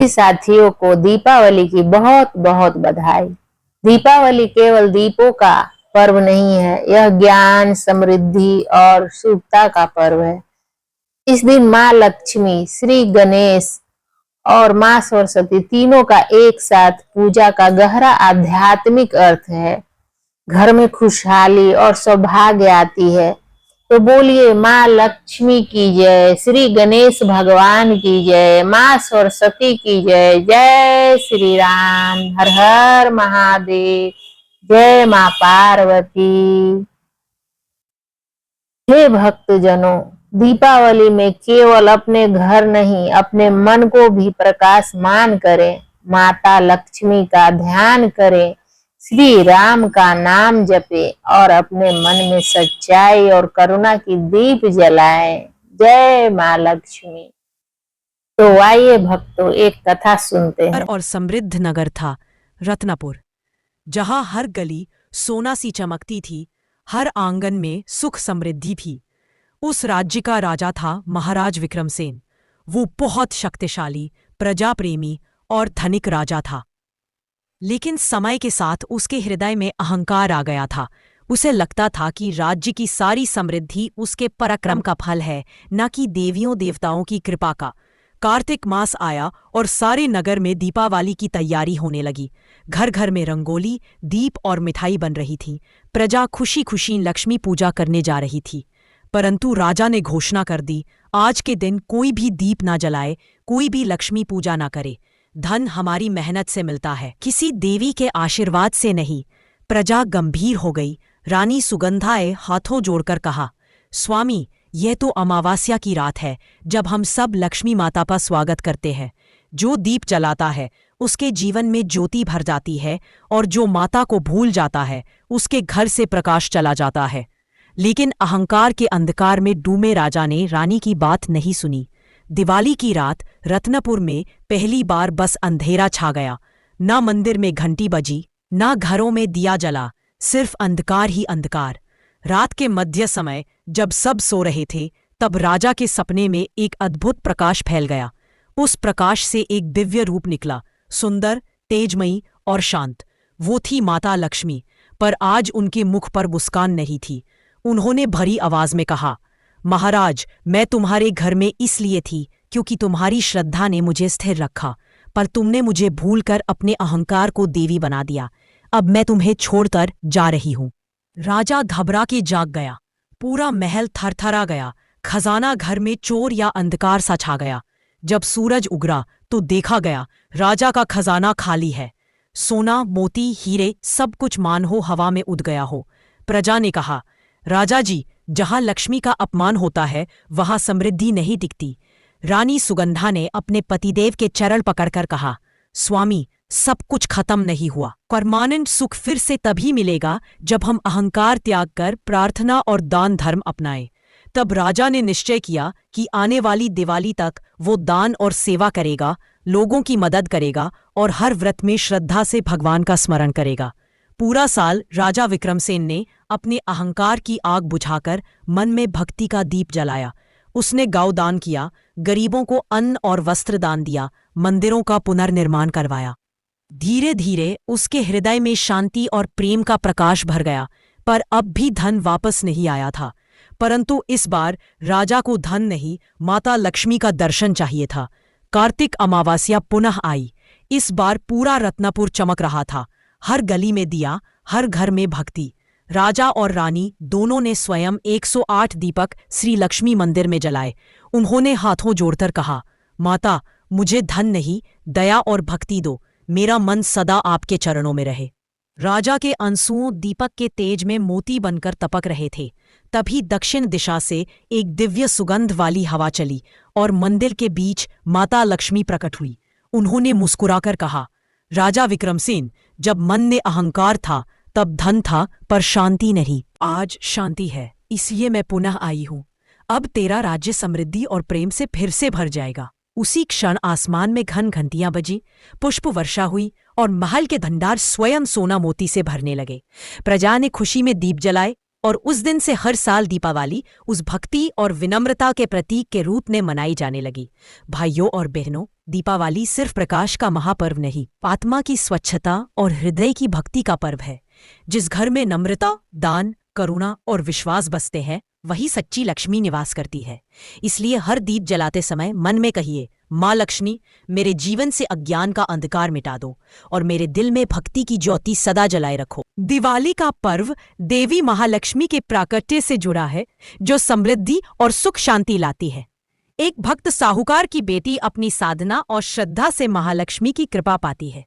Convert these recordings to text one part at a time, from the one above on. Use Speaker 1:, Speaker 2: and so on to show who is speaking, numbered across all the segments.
Speaker 1: साथियों को दीपावली की बहुत बहुत बधाई। दीपावली केवल दीपों का पर्व नहीं है, यह ज्ञान, समृद्धि और शुभता का पर्व है। इस दिन माँ लक्ष्मी, श्री गणेश और माँ सरस्वती तीनों का एक साथ पूजा का गहरा आध्यात्मिक अर्थ है। घर में खुशहाली और सौभाग्य आती है। तो बोलिए माँ लक्ष्मी की जय, श्री गणेश भगवान की जय, माँ सरस्वती की जय। जय श्री राम, हर हर महादेव, जय माँ पार्वती। हे भक्तजनों, दीपावली में केवल अपने घर नहीं, अपने मन को भी प्रकाशमान करें। माता लक्ष्मी का ध्यान करें, श्री राम का नाम जपे और अपने मन में सच्चाई और करुणा की दीप जलाएं। जय माँ लक्ष्मी। तो आइए भक्तों, एक कथा सुनते हैं।
Speaker 2: और समृद्ध नगर था रत्नापुर, जहां हर गली सोना सी चमकती थी, हर आंगन में सुख समृद्धि थी। उस राज्य का राजा था महाराज विक्रमसेन। वो बहुत शक्तिशाली, प्रजा प्रेमी और धनिक राजा था। लेकिन समय के साथ उसके हृदय में अहंकार आ गया था। उसे लगता था कि राज्य की सारी समृद्धि उसके पराक्रम का फल है, न कि देवियों देवताओं की कृपा का। कार्तिक मास आया और सारे नगर में दीपावली की तैयारी होने लगी। घर घर में रंगोली, दीप और मिठाई बन रही थी। प्रजा खुशी खुशी लक्ष्मी पूजा करने जा रही थी। परंतु राजा ने घोषणा कर दी, आज के दिन कोई भी दीप ना जलाए, कोई भी लक्ष्मी पूजा ना करे। धन हमारी मेहनत से मिलता है, किसी देवी के आशीर्वाद से नहीं। प्रजा गंभीर हो गई। रानी सुगंधाए हाथों जोड़कर कहा, स्वामी, यह तो अमावस्या की रात है, जब हम सब लक्ष्मी माता का स्वागत करते हैं। जो दीप जलाता है उसके जीवन में ज्योति भर जाती है, और जो माता को भूल जाता है उसके घर से प्रकाश चला जाता है। लेकिन अहंकार के अंधकार में डूबे राजा ने रानी की बात नहीं सुनी। दिवाली की रात रत्नपुर में पहली बार बस अंधेरा छा गया। ना मंदिर में घंटी बजी, ना घरों में दिया जला, सिर्फ अंधकार ही अंधकार। रात के मध्य समय जब सब सो रहे थे, तब राजा के सपने में एक अद्भुत प्रकाश फैल गया। उस प्रकाश से एक दिव्य रूप निकला, सुंदर, तेजमयी और शांत। वो थी माता लक्ष्मी, पर आज उनके मुख पर मुस्कान नहीं थी। उन्होंने भरी आवाज में कहा, महाराज, मैं तुम्हारे घर में इसलिए थी क्योंकि तुम्हारी श्रद्धा ने मुझे स्थिर रखा, पर तुमने मुझे भूलकर अपने अहंकार को देवी बना दिया। अब मैं तुम्हें छोड़कर जा रही हूं। राजा घबरा के जाग गया। पूरा महल थरथरा गया। खजाना घर में चोर या अंधकार सा छा गया। जब सूरज उगरा तो देखा गया राजा का खजाना खाली है। सोना, मोती, हीरे सब कुछ मानो हवा में उड़ गया हो। प्रजा ने कहा, राजा जी, जहां लक्ष्मी का अपमान होता है वहां समृद्धि नहीं टिकती। रानी सुगंधा ने अपने पतिदेव के चरण पकड़कर कहा, स्वामी, सब कुछ खत्म नहीं हुआ। परमानेंट सुख फिर से तभी मिलेगा जब हम अहंकार त्याग कर प्रार्थना और दान धर्म अपनाएं। तब राजा ने निश्चय किया कि आने वाली दिवाली तक वो दान और सेवा करेगा, लोगों की मदद करेगा और हर व्रत में श्रद्धा से भगवान का स्मरण करेगा। पूरा साल राजा विक्रमसेन ने अपने अहंकार की आग बुझाकर मन में भक्ति का दीप जलाया। उसने गौ दान किया, गरीबों को अन्न और वस्त्र दान दिया, मंदिरों का पुनर्निर्माण करवाया। धीरे धीरे उसके हृदय में शांति और प्रेम का प्रकाश भर गया। पर अब भी धन वापस नहीं आया था। परंतु इस बार राजा को धन नहीं, माता लक्ष्मी का दर्शन चाहिए था। कार्तिक अमावस्या पुनः आई। इस बार पूरा रत्नापुर चमक रहा था। हर गली में दिया, हर घर में भक्ति। राजा और रानी दोनों ने स्वयं 108 दीपक श्री लक्ष्मी मंदिर में जलाए। उन्होंने हाथों जोड़कर कहा, माता, मुझे धन नहीं, दया और भक्ति दो। मेरा मन सदा आपके चरणों में रहे। राजा के आंसुओं दीपक के तेज में मोती बनकर तपक रहे थे। तभी दक्षिण दिशा से एक दिव्य सुगंध वाली हवा चली और मंदिर के बीच माता लक्ष्मी प्रकट हुई। उन्होंने मुस्कुराकर कहा, राजा विक्रमसेन, जब मन में अहंकार था तब धन था, पर शांति नहीं। आज शांति है, इसलिए मैं पुनः आई हूं। अब तेरा राज्य समृद्धि और प्रेम से फिर से भर जाएगा। उसी क्षण आसमान में घन घंटियां बजी, पुष्प वर्षा हुई और महल के भंडार स्वयं सोना मोती से भरने लगे। प्रजा ने खुशी में दीप जलाए और उस दिन से हर साल दीपावली उस भक्ति और विनम्रता के प्रतीक के रूप में मनाई जाने लगी। भाइयों और बहनों, दीपावली सिर्फ प्रकाश का महापर्व नहीं, आत्मा की स्वच्छता और हृदय की भक्ति का पर्व है। जिस घर में नम्रता, दान, करुणा और विश्वास बसते हैं, वही सच्ची लक्ष्मी निवास करती है। इसलिए हर दीप जलाते समय मन में कहिए, माँ लक्ष्मी, मेरे जीवन से अज्ञान का अंधकार मिटा दो और मेरे दिल में भक्ति की ज्योति सदा जलाए रखो। दिवाली का पर्व देवी महालक्ष्मी के प्राकट्य से जुड़ा है, जो समृद्धि और सुख शांति लाती है। एक भक्त साहूकार की बेटी अपनी साधना और श्रद्धा से महालक्ष्मी की कृपा पाती है।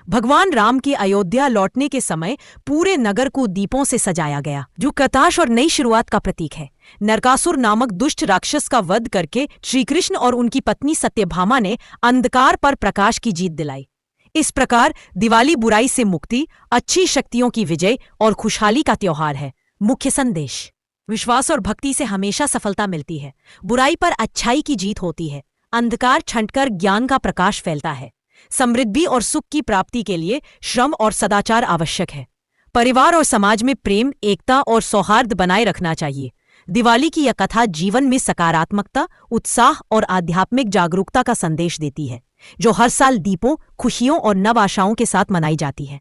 Speaker 2: भगवान राम के अयोध्या लौटने के समय पूरे नगर को दीपों से सजाया गया, जो प्रकाश और नई शुरुआत का प्रतीक है। नरकासुर नामक दुष्ट राक्षस का वध करके श्री कृष्ण और उनकी पत्नी सत्यभामा ने अंधकार पर प्रकाश की जीत दिलाई। इस प्रकार दिवाली बुराई से मुक्ति, अच्छी शक्तियों की विजय और खुशहाली का त्योहार है। मुख्य संदेश: विश्वास और भक्ति से हमेशा सफलता मिलती है। बुराई पर अच्छाई की जीत होती है। अंधकार छंटकर ज्ञान का प्रकाश फैलता है। समृद्धि और सुख की प्राप्ति के लिए श्रम और सदाचार आवश्यक है। परिवार और समाज में प्रेम, एकता और सौहार्द बनाए रखना चाहिए। दिवाली की यह कथा जीवन में सकारात्मकता, उत्साह और आध्यात्मिक जागरूकता का संदेश देती है, जो हर साल दीपों, खुशियों और नव आशाओं के साथ मनाई जाती है।